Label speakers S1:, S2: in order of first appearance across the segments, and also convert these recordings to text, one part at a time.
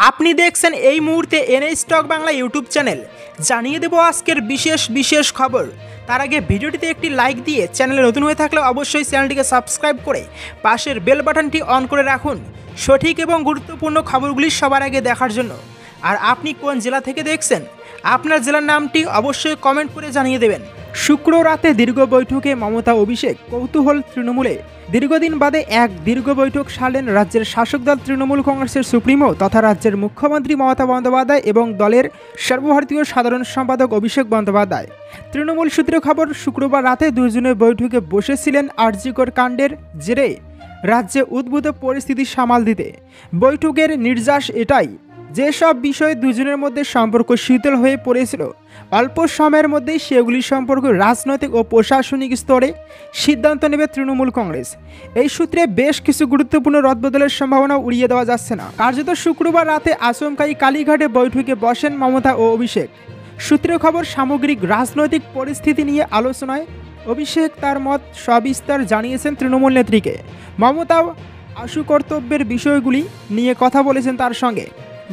S1: আপনি দেখছেন এই মুহূর্তে N A stock Bangla YouTube channel. জানিয়ে দেব আজকের বিশেষ খবর। তার আগে ভিডিওটিতে একটি লাইক দিয়ে চ্যানেলে নতুন হয়ে থাকলে অবশ্যই চ্যানেলটিকে সাবস্ক্রাইব করে পাশের বেল বাটনটি অন করে রাখুন সঠিক এবং গুরুত্বপূর্ণ খবরগুলি সবার আগে দেখার জন্য। আর আপনি কোন জেলা থেকে দেখছেন আপনার জেলার নামটি অবশ্যই কমেন্ট করে জানিয়ে দেবেন। শুক্র রাতে দীর্ঘ বৈঠকে মমতা অভিষেক কৌতূহল তৃণমূলে। দীর্ঘদিন বাদে এক দীর্ঘ বৈঠক সারলেন রাজ্যের শাসক দল তৃণমূল কংগ্রেসের সুপ্রিমো তথা রাজ্যের মুখ্যমন্ত্রী মমতা বন্দ্যোপাধ্যায় এবং দলের সর্বভারতীয় সাধারণ সম্পাদক অভিষেক বন্দ্যোপাধ্যায়। তৃণমূল সূত্রে খবর, শুক্রবার রাতে দুজনের বৈঠকে বসেছিলেন আরজিকর কাণ্ডের জেরে রাজ্যে উদ্ভূত পরিস্থিতি সামাল দিতে। বৈঠকের নির্যাস এটাই, যেসব বিষয়ে দুজনের মধ্যে সম্পর্ক শীতল হয়ে পড়েছিল অল্প সময়ের মধ্যেই সেগুলি সম্পর্কে রাজনৈতিক ও প্রশাসনিক স্তরে সিদ্ধান্ত নেবে তৃণমূল কংগ্রেস। এই সূত্রে বেশ কিছু গুরুত্বপূর্ণ রদবদলের সম্ভাবনা উড়িয়ে দেওয়া যাচ্ছে না। কার্যত শুক্রবার রাতে আচমকাই কালীঘাটে বৈঠকে বসেন মমতা ও অভিষেক। সূত্রে খবর, সামগ্রিক রাজনৈতিক পরিস্থিতি নিয়ে আলোচনায় অভিষেক তার মত সবিস্তার জানিয়েছেন তৃণমূল নেত্রীকে। মমতাও আশু কর্তব্যের বিষয়গুলি নিয়ে কথা বলেছেন তার সঙ্গে।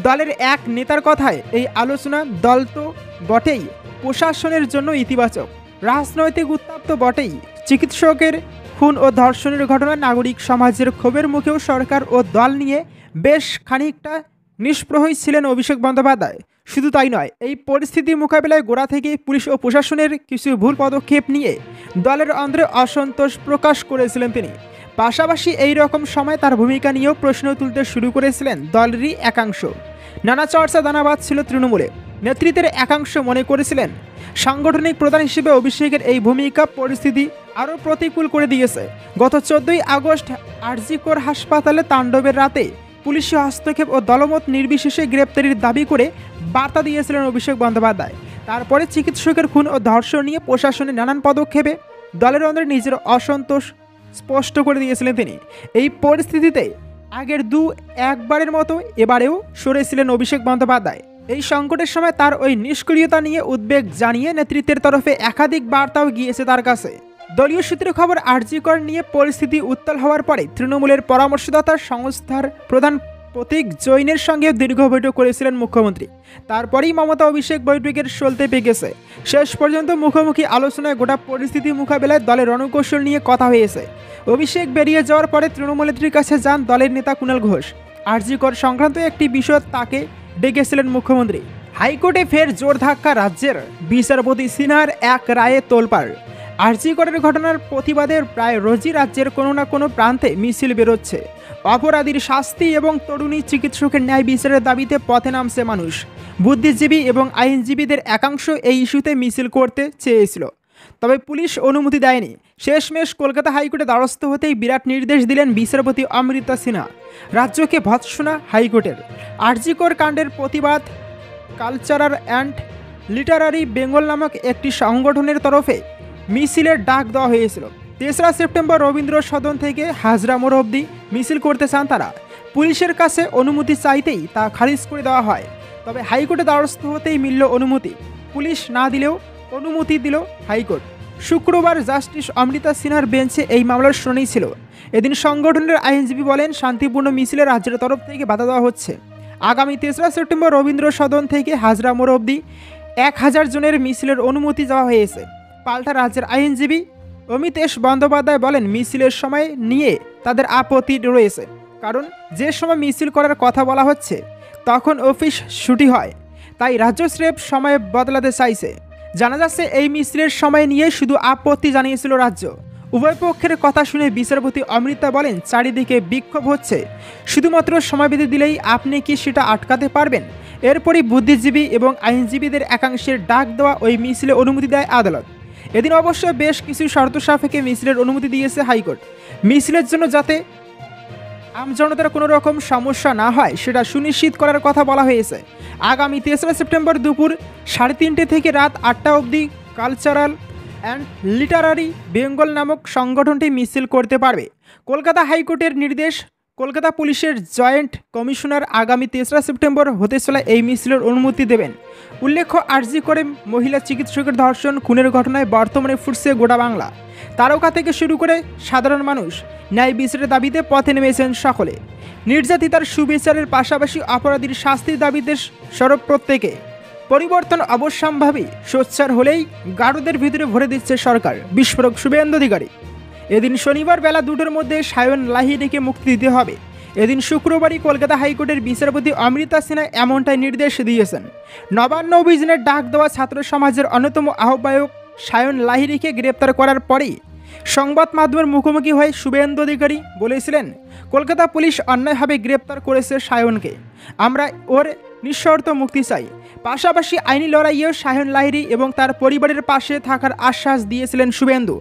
S1: দলের এক নেতার কথায় এই আলোচনা দল তো বটেই, প্রশাসনের জন্য ইতিবাচক। রাজনৈতিক উত্তাপ তো বটেই। চিকিৎসকের খুন ও ধর্ষণের ঘটনা নাগরিক সমাজের ক্ষোভের মুখেও সরকার ও দল নিয়ে বেশ খানিকটা নিষ্প্রহই ছিলেন অভিষেক বন্দ্যোপাধ্যায়। শুধু তাই নয়, এই পরিস্থিতি মোকাবেলায় গোড়া থেকে পুলিশ ও প্রশাসনের কিছু ভুল পদক্ষেপ নিয়ে দলের অন্তরে অসন্তোষ প্রকাশ করেছিলেন তিনি। পাশাপাশি এই রকম সময় তার ভূমিকা নিয়েও প্রশ্ন তুলতে শুরু করেছিলেন দলেরই একাংশ। নানা চর্চা দানা বাঁধছিল তৃণমূলে। নেতৃত্বের একাংশ মনে করেছিলেন সাংগঠনিক প্রধান হিসেবে অভিষেকের এই ভূমিকা পরিস্থিতি আরও প্রতিকূল করে দিয়েছে। গত 14ই আগস্ট আরজিকর হাসপাতালে তাণ্ডবের রাতে পুলিশি হস্তক্ষেপ ও দলমত নির্বিশেষে গ্রেপ্তারির দাবি করে বার্তা দিয়েছিলেন অভিষেক বন্দ্যোপাধ্যায়। তারপরে চিকিৎসকের খুন ও ধর্ষণ নিয়ে প্রশাসনের নানান পদক্ষেপে দলের অন্তরে নিজের অসন্তোষ স্পষ্ট করে দিয়েছিলেন তিনি। এই পরিস্থিতিতে আগের একবারের মতো এবারেও সরেছিলেন অভিষেক বন্দ্যোপাধ্যায়। এই সংকটের সময় তার ওই নিষ্ক্রিয়তা নিয়ে উদ্বেগ জানিয়ে নেতৃত্বের তরফে একাধিক বার্তাও গিয়েছে তার কাছে। দলীয় সূত্রে খবর, আরজিকর নিয়ে পরিস্থিতি উত্তাল হওয়ার পরে তৃণমূলের পরামর্শদাতা সংস্থার প্রধান প্রতীক জৈনের সঙ্গে দীর্ঘ বৈঠক করেছিলেন মুখ্যমন্ত্রী। তারপরেই মমতা অভিষেক বৈঠকের সলতে পেগেছে। শেষ পর্যন্ত মুখোমুখি আলোচনায় গোটা পরিস্থিতি মোকাবেলায় দলের রণকৌশল নিয়ে কথা হয়েছে। অভিষেক বেরিয়ে যাওয়ার পরে তৃণমূল নেত্রীর কাছে যান দলের নেতা কুণাল ঘোষ। আরজিকর সংক্রান্ত একটি বিষয় তাকে ডেকেছিলেন মুখ্যমন্ত্রী। হাইকোর্টে ফের জোর ধাক্কা রাজ্যের। বিচারপতি সিনহার এক রায়ে তোলপাড়। আরজিকরের ঘটনার প্রতিবাদে প্রায় রোজই রাজ্যের কোনো না কোনো প্রান্তে মিছিল বেরোচ্ছে। অপরাধীর শাস্তি এবং তরুণী চিকিৎসকের ন্যায় বিচারের দাবিতে পথে নামছে মানুষ। বুদ্ধিজীবী এবং আইনজীবীদের একাংশ এই ইস্যুতে মিছিল করতে চেয়েছিল, তবে পুলিশ অনুমতি দেয়নি। শেষমেশ কলকাতা হাইকোর্টে দ্বারস্থ হতেই বিরাট নির্দেশ দিলেন বিচারপতি অমৃতা সিনহা। রাজ্যকে ভৎসনা হাইকোর্টের। আরজিকর কাণ্ডের প্রতিবাদ কালচারাল অ্যান্ড লিটারারি বেঙ্গল নামক একটি সংগঠনের তরফে মিছিলের ডাক দেওয়া হয়েছিল। 3রা সেপ্টেম্বর রবীন্দ্র সদন থেকে হাজরা মোড় অবধি মিছিল করতে চান তারা। পুলিশের কাছে অনুমতি চাইতেই তা খারিজ করে দেওয়া হয়। তবে হাইকোর্টে দ্বারস্থ হতেই মিলল অনুমতি। পুলিশ না দিলেও অনুমতি দিল হাইকোর্ট। শুক্রবার জাস্টিস অমৃতা সিনহার বেঞ্চে এই মামলার শুনানি ছিল। এদিন সংগঠনের আইনজীবী বলেন, শান্তিপূর্ণ মিছিলে রাজ্যের তরফ থেকে বাধা দেওয়া হচ্ছে। আগামী 3রা সেপ্টেম্বর রবীন্দ্র সদন থেকে হাজরা মোড় অবধি 1000 জনের মিছিলের অনুমতি দেওয়া হয়েছে। পাল্টা রাজ্যের আইনজীবী অমিতেশ বন্দ্যোপাধ্যায় বলেন, মিছিলের সময় নিয়ে তাদের আপত্তি রয়েছে, কারণ যে সময় মিছিল করার কথা বলা হচ্ছে তখন অফিস ছুটি হয়, তাই রাজ্য স্রেফ সময় বদলাতে চাইছে। জানা যাচ্ছে এই মিছিলের সময় নিয়ে শুধু আপত্তি জানিয়েছিল রাজ্য। উভয় পক্ষের কথা শুনে বিচারপতি অমৃতা বলেন, চারিদিকে বিক্ষোভ হচ্ছে, শুধুমাত্র সময় বেঁধে দিলেই আপনি কি সেটা আটকাতে পারবেন? এরপরই বুদ্ধিজীবী এবং আইনজীবীদের একাংশের ডাক দেওয়া ওই মিছিলে অনুমতি দেয় আদালত। এদিন অবশ্য বেশ কিছু শর্ত সাপেক্ষে মিছিলের অনুমতি দিয়েছে হাইকোর্ট। মিছিলের জন্য যাতে আমজনতার কোনো রকম সমস্যা না হয় সেটা সুনিশ্চিত করার কথা বলা হয়েছে। আগামী 3রা সেপ্টেম্বর দুপুর 3:30 থেকে রাত 8টা অবধি কালচারাল অ্যান্ড লিটারারি বেঙ্গল নামক সংগঠনটি মিছিল করতে পারবে। কলকাতা হাইকোর্টের নির্দেশ, কলকাতা পুলিশের জয়েন্ট কমিশনার আগামী 3রা সেপ্টেম্বর হতে চলা এই মিছিলের অনুমতি দেবেন। উল্লেখ্য, আরজি করে মহিলা চিকিৎসকের ধর্ষণ খুনের ঘটনায় বর্তমানে ফুটছে গোটা বাংলা। তারকা থেকে শুরু করে সাধারণ মানুষ ন্যায় বিচারের দাবিতে পথে নেমেছেন সকলে। নির্যাতিতার সুবিচারের পাশাপাশি অপরাধীর শাস্তির দাবিতে সরব প্রত্যেকে। পরিবর্তন অবশ্যম্ভাবী সোচ্চার হলেই গারদের ভিতরে ভরে দিচ্ছে সরকার, বিস্ফোরক শুভেন্দু অধিকারী। এদিন শনিবার বেলা 2টার মধ্যে সায়ন লাহিড়িকে মুক্তি দিতে হবে। এদিন শুক্রবারই কলকাতা হাইকোর্টের বিচারপতি অমৃতা সিনহা এমনটাই নির্দেশ দিয়েছেন। নবান্ন অভিযানের ডাক দেওয়া ছাত্র সমাজের অন্যতম আহ্বায়ক সায়ন লাহিড়িকে গ্রেপ্তার করার পরেই সংবাদ মাধ্যমের মুখোমুখি হয়ে শুভেন্দু অধিকারী বলেছিলেন, কলকাতা পুলিশ অন্যায়ভাবে গ্রেপ্তার করেছে সায়নকে, আমরা ওর নিঃশর্ত মুক্তি চাই। পাশাপাশি আইনি লড়াইয়েও সায়ন লাহিড়ি এবং তার পরিবারের পাশে থাকার আশ্বাস দিয়েছিলেন শুভেন্দু।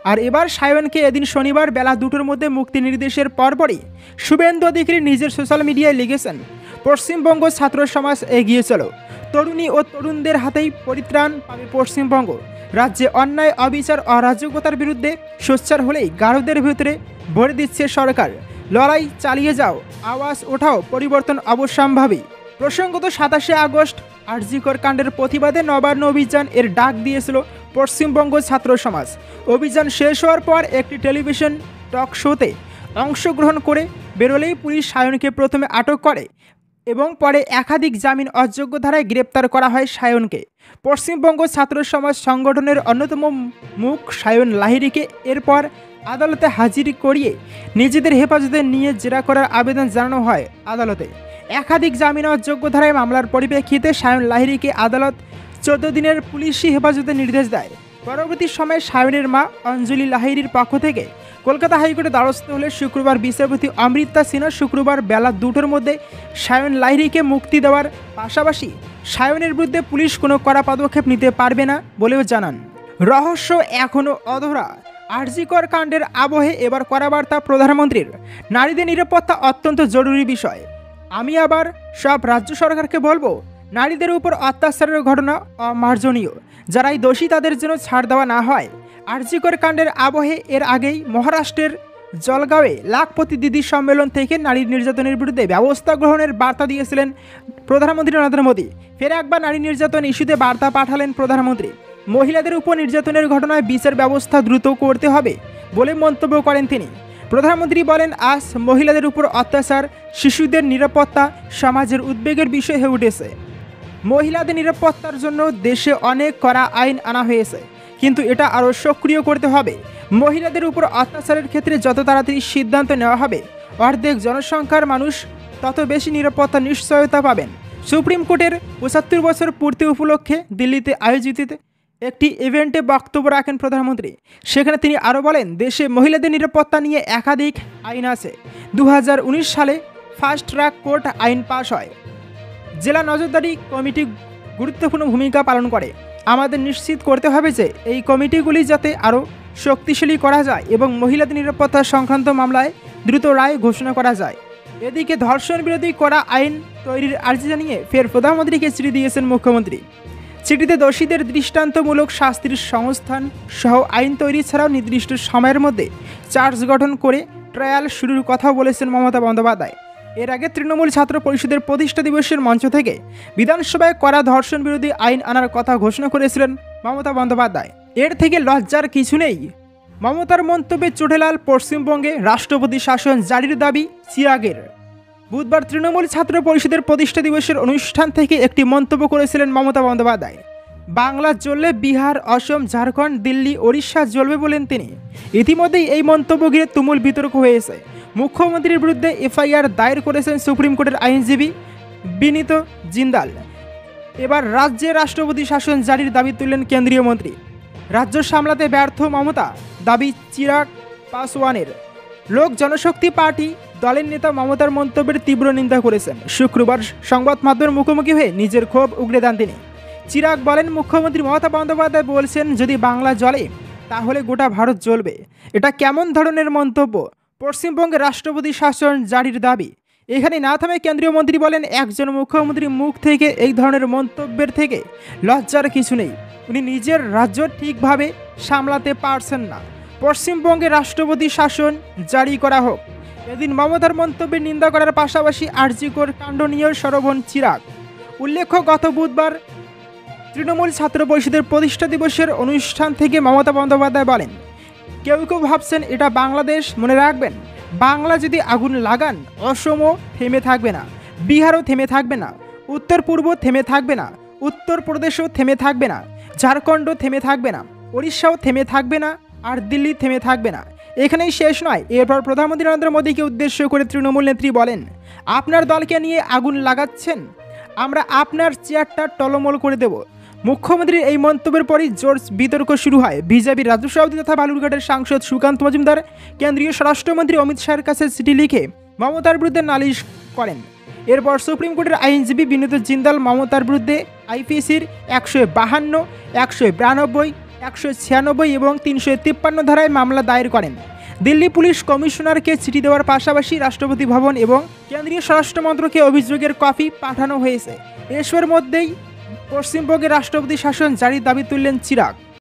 S1: আর এবার সায়নকে এদিন শনিবার বেলা 2টার মধ্যে মুক্তি নির্দেশের পরপরই শুভেন্দু অধিকারী নিজের সোশ্যাল মিডিয়ায় লিখেছেন, পশ্চিমবঙ্গ ছাত্র সমাজ এগিয়ে চলো, তরুণী ও তরুণদের হাতেই পরিত্রাণ পাবে পশ্চিমবঙ্গ। রাজ্যে অন্যায়, অবিচার, অরাজকতার বিরুদ্ধে সোচ্চার হলেই গারদের ভিতরে ভরে দিচ্ছে সরকার। লড়াই চালিয়ে যাও, আওয়াজ ওঠাও, পরিবর্তন অবশ্যম্ভাবী। প্রসঙ্গত 27শে আগস্ট আরজিকর কাণ্ডের প্রতিবাদে নবান্ন অভিযান এর ডাক দিয়েছিল পশ্চিমবঙ্গ ছাত্র সমাজ। অভিযান শেষ হওয়ার পর একটি টেলিভিশন টক শোতে অংশগ্রহণ করে বেরোলেই পুলিশ সায়নকে প্রথমে আটক করে এবং পরে একাধিক জামিন অযোগ্য ধারায় গ্রেপ্তার করা হয় সায়নকে। পশ্চিমবঙ্গ ছাত্র সমাজ সংগঠনের অন্যতম মুখ সায়ন লাহিড়িকে এরপর আদালতে হাজির করিয়ে নিজেদের হেফাজতে নিয়ে জেরা করার আবেদন জানানো হয় আদালতে। একাধিক জামিন অযোগ্য ধারায় মামলার পরিপ্রেক্ষিতে সায়ন লাহিড়িকে আদালত 14 দিনের পুলিশি হেফাজতে নির্দেশ দেয়। পরবর্তী সময়ে সায়নের মা অঞ্জলি লাহিড়ির পক্ষ থেকে কলকাতা হাইকোর্টে দ্বারস্থ হলে শুক্রবার বিচারপতি অমৃতা সিনহা শুক্রবার বেলা 2টার মধ্যে সায়ন লাহিড়িকে মুক্তি দেওয়ার পাশাপাশি সায়নের বিরুদ্ধে পুলিশ কোনো কড়া পদক্ষেপ নিতে পারবে না বলেও জানান। রহস্য এখনও অধরা। আরজিকর কাণ্ডের আবহে এবার কড়া বার্তা প্রধানমন্ত্রীর। নারীদের নিরাপত্তা অত্যন্ত জরুরি বিষয়। আমি আবার সব রাজ্য সরকারকে বলবো, নারীদের উপর অত্যাচারের ঘটনা অমার্জনীয়। যারাই দোষী তাদের যেন ছাড় দেওয়া না হয়। আরজিকর কাণ্ডের আবহে এর আগেই মহারাষ্ট্রের জলগাঁওয়ে লাখপতি দিদি সম্মেলন থেকে নারী নির্যাতনের বিরুদ্ধে ব্যবস্থা গ্রহণের বার্তা দিয়েছিলেন প্রধানমন্ত্রী নরেন্দ্র মোদী। ফের একবার নারী নির্যাতন ইস্যুতে বার্তা পাঠালেন প্রধানমন্ত্রী। মহিলাদের উপর নির্যাতনের ঘটনায় বিচার ব্যবস্থা দ্রুত করতে হবে বলে মন্তব্য করেন তিনি। প্রধানমন্ত্রী বলেন, আজ মহিলাদের উপর অত্যাচার, শিশুদের নিরাপত্তা সমাজের উদ্বেগের বিষয় হয়ে উঠেছে। মহিলাদের নিরাপত্তার জন্য দেশে অনেক কড়া আইন আনা হয়েছে, কিন্তু এটা আরও সক্রিয় করতে হবে। মহিলাদের উপর অত্যাচারের ক্ষেত্রে যত তাড়াতাড়ি সিদ্ধান্ত নেওয়া হবে, অর্ধেক জনসংখ্যার মানুষ তত বেশি নিরাপত্তা নিশ্চয়তা পাবেন। সুপ্রিম কোর্টের 75 বছর পূর্তি উপলক্ষে দিল্লিতে আয়োজিত একটি ইভেন্টে বক্তব্য রাখেন প্রধানমন্ত্রী। সেখানে তিনি আরও বলেন, দেশে মহিলাদের নিরাপত্তা নিয়ে একাধিক আইন আছে। 2019 সালে ফাস্ট ট্র্যাক কোর্ট আইন পাশ হয়। জেলা নজরদারি কমিটি গুরুত্বপূর্ণ ভূমিকা পালন করে। আমাদের নিশ্চিত করতে হবে যে এই কমিটিগুলি যাতে আরও শক্তিশালী করা যায় এবং মহিলাদের নিরাপত্তা সংক্রান্ত মামলায় দ্রুত রায় ঘোষণা করা যায়। এদিকে ধর্ষণ বিরোধী করা আইন তৈরির আর্জি জানিয়ে ফের প্রধানমন্ত্রীকে চিঠি দিয়েছেন মুখ্যমন্ত্রী। চিঠিতে দোষীদের দৃষ্টান্তমূলক শাস্তির সংস্থান সহ আইন তৈরি ছাড়াও নির্দিষ্ট সময়ের মধ্যে চার্জ গঠন করে ট্রায়াল শুরুর কথাও বলেছেন মমতা বন্দ্যোপাধ্যায়। এর আগে তৃণমূল ছাত্র পরিষদের প্রতিষ্ঠা দিবসের মঞ্চ থেকে বিধানসভায় করা ধর্ষণ বিরোধী আইন আনার কথা ঘোষণা করেছিলেন মমতা বন্দ্যোপাধ্যায়। এর থেকে লজ্জার কিছু নেই। মমতার মন্তব্যে চোটেলাল পশ্চিমবঙ্গে রাষ্ট্রপতি শাসন জারির দাবি চিরাগের। বুধবার তৃণমূল ছাত্র পরিষদের প্রতিষ্ঠা দিবসের অনুষ্ঠান থেকে একটি মন্তব্য করেছিলেন মমতা বন্দ্যোপাধ্যায়। বাংলা জ্বললে বিহার, অসম, ঝাড়খণ্ড, দিল্লি, ওড়িশা জ্বলবে বলেন তিনি। ইতিমধ্যেই এই মন্তব্য ঘিরে তুমুল বিতর্ক হয়েছে। মুখ্যমন্ত্রীর বিরুদ্ধে এফআইআর দায়ের করেছেন সুপ্রিম কোর্টের আইনজীবী বিনীত জিন্দাল। এবার রাজ্যে রাষ্ট্রপতি শাসন জারির দাবি তুললেন কেন্দ্রীয় মন্ত্রী। রাজ্য সামলাতে ব্যর্থ মমতা, দাবি চিরাগ পাসওয়ানের। লোক জনশক্তি পার্টি দলের নেতা মমতার মন্তব্যের তীব্র নিন্দা করেছেন। শুক্রবার সংবাদ মাধ্যমের মুখোমুখি হয়ে নিজের ক্ষোভ উগরে দেন তিনি। চিরাগ বলেন, মুখ্যমন্ত্রী মমতা বন্দ্যোপাধ্যায় বলছেন যদি বাংলা জ্বলে তাহলে গোটা ভারত জ্বলবে। এটা কেমন ধরনের মন্তব্য? পশ্চিমবঙ্গে রাষ্ট্রপতি শাসন জারির দাবি। এখানে না থামে কেন্দ্রীয় মন্ত্রী বলেন, একজন মুখ্যমন্ত্রীর মুখ থেকে এই ধরনের মন্তব্যের থেকে লজ্জার কিছু নেই। উনি নিজের রাজ্য ঠিকভাবে সামলাতে পারছেন না। পশ্চিমবঙ্গে রাষ্ট্রপতি শাসন জারি করা হোক। এদিন মমতার মন্তব্যের নিন্দা করার পাশাপাশি আরজিকর কাণ্ড নিয়েও সরব হন চিরাগ। উল্লেখ্য, গত বুধবার তৃণমূল ছাত্র পরিষদের প্রতিষ্ঠা দিবসের অনুষ্ঠান থেকে মমতা বন্দ্যোপাধ্যায় বলেন, কেউ কেউ ভাবছেন এটা বাংলাদেশ, মনে রাখবেন বাংলা যদি আগুন লাগান অসমও থেমে থাকবে না, বিহারও থেমে থাকবে না, উত্তর পূর্ব থেমে থাকবে না, উত্তরপ্রদেশও থেমে থাকবে না, ঝাড়খণ্ডও থেমে থাকবে না, উড়িষ্যাও থেমে থাকবে না, আর দিল্লি থেমে থাকবে না। এখানেই শেষ নয়। এরপর প্রধানমন্ত্রী নরেন্দ্র মোদীকে উদ্দেশ্য করে তৃণমূল নেত্রী বলেন, আপনার দলকে নিয়ে আগুন লাগাচ্ছেন, আমরা আপনার চেয়ারটা টলমল করে দেব। মুখ্যমন্ত্রীর এই মন্তব্যের পরই জোর বিতর্ক শুরু হয়। বিজেপির রাজ্য সভাপতি তথা বালুরঘাটের সাংসদ সুকান্ত মজুমদার কেন্দ্রীয় স্বরাষ্ট্রমন্ত্রী অমিত শাহের কাছে চিঠি লিখে মমতার বিরুদ্ধে নালিশ করেন। এরপর সুপ্রিম কোর্টের আইনজীবী বিনীত জিন্দাল মমতার বিরুদ্ধে আইপিসির 152, 192, 196 এবং 353 ধারায় মামলা দায়ের করেন। দিল্লি পুলিশ কমিশনারকে চিঠি দেওয়ার পাশাপাশি রাষ্ট্রপতি ভবন এবং কেন্দ্রীয় স্বরাষ্ট্র মন্ত্রকে অভিযোগের কপি পাঠানো হয়েছে। এসবের মধ্যেই পশ্চিমবঙ্গের রাষ্ট্রপতি শাসন জারির দাবি তুললেন চিরাগ।